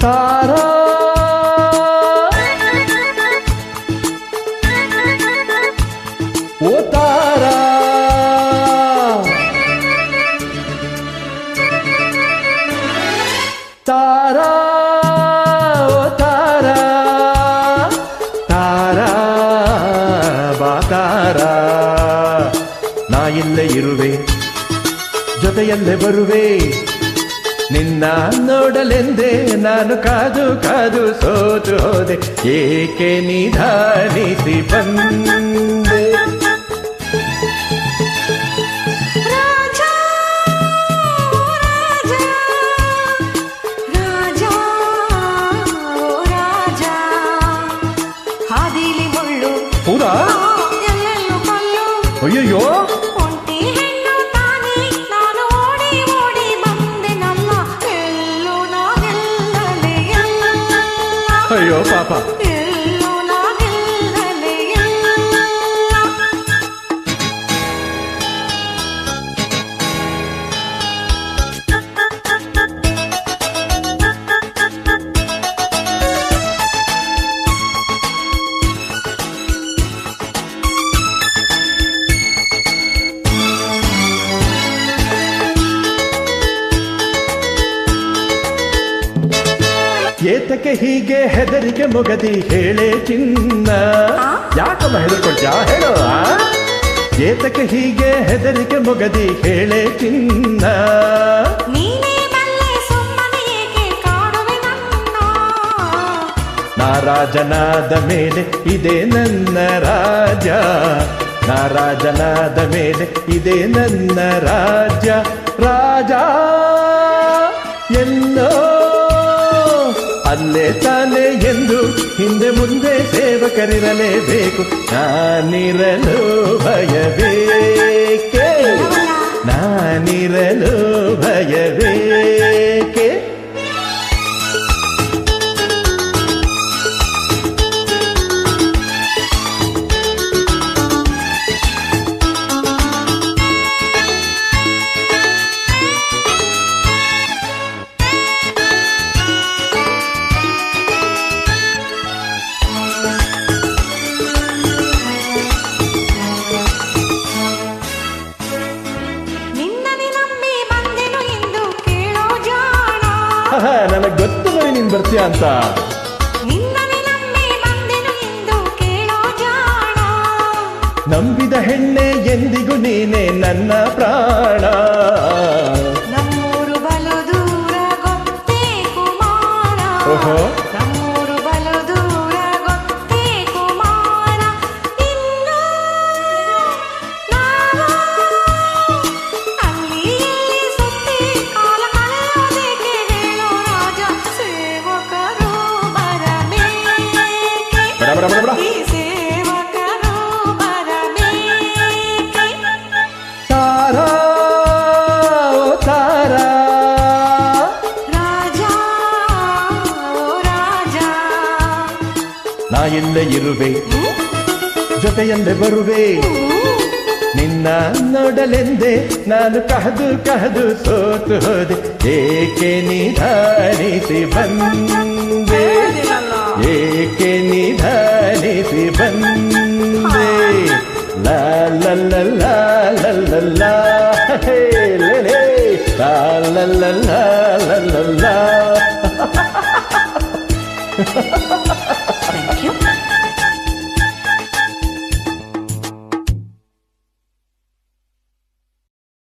ತಾರಾ ಓ ತಾರಾ ತಾರಾ ಓ ತಾರಾ ತಾರಾ ಬಾ ತಾರಾ ನಾ ಇಲ್ಲೇ ಇರುವೆ ಜೊತೆಯಲ್ಲೇ ಬರುವೆ ನಿನ್ನ ನೋಡಲೆಂದೇ ನಾನು ಕಾದು ಕಾದು ಸೋತು ಹೋದೆ ಏಕೆ ನಿಧಾನಿಸಿ ಬಂದೆ ಹೌದಾ ಅಯ್ಯಯ್ಯೋ ಅಯ್ಯೋ ಪಾಪ ಏತಕ್ಕೆ ಹೀಗೆ ಹೆದರಿಕೆ ಮೊಗದಿ ಹೇಳೇ ಚಿನ್ನ ಯಾಕಮ್ಮ ಹೆದರ್ಕೊಳ್ತ್ಯಾ ಹೇಳು ಏತಕ್ಕೆ ಹೀಗೆ ಹೆದರಿಕೆ ಮೊಗದಿ ಹೇಳೇ ಚಿನ್ನ ನಾ ರಾಜನಾದ ಮೇಲೆ ಇದೇ ನನ್ನ ರಾಜ ನಾ ರಾಜನಾದ ಮೇಲೆ ಇದೇ ನನ್ನ ರಾಜ್ಯ ರಾಜ ಎಲ್ಲೋ ಅಲ್ಲೇ ತಾನೇ ಎಂದು ಹಿಂದೆ ಮುಂದೆ ಸೇವಕರಿರಲೇಬೇಕು ನಾನಿರಲು ಭಯಬೇಕೆ ನಾನಿರಲು ಭಯಬೇಕೆ ನನಗೆ ಗೊತ್ತು ನೋಡಿ ನೀನ್ ಬರ್ತೀಯ ಅಂತ ನಂಬಿದ ಹೆಣ್ಣೆ ಎಂದಿಗೂ ನೀನೆ ನನ್ನ ಪ್ರಾಣ ನಮ್ಮೂರು ಬಲು ದೂರ ಗೊತ್ತೇ ಕುಮಾರ ಓಹೋ ನಮ್ಮೂರು ಬಲು ದೂರ ಗೊತ್ತೇ ಕುಮಾರ ಇನ್ನು ನಾವು ಅಲ್ಲಿ ಸುತ್ತಿ ಕಾಲ ಕಳೆಯೋದಕ್ಕೆ ಹೇಳೋ ರಾಜ ಸೇವಕರು ಬರಬೇಕೆ ಈ ಸೇವಕರು ಬರಬೇಕೆ ತಾರಾ ಓ ತಾರಾ ರಾಜ ಓ ರಾಜ ನಾ ಇಲ್ಲೇ ಇರುವೆ ಜೊತೆಯಲ್ಲೇ ಬರುವೆ ನಿನ್ನ ನೋಡಲೆಂದೇ ನಾನು ಕಹದು ಕಹದು ಸೋತು ಹೋದೆ ಏಕೆ ನಿಧಾನಿಸಿ ಬಂದೆ ಏಕೆ ನಿಧಾನಿಸಿ ಬಂದೆ ಲಾ ಲ ಲ ಲಾ ಲ ಲ ಲಾ ಹೇ ಲೇ ಲೇ ಲಾ ಲ ಲ ಲಾ ಲ ಲ ಲಾ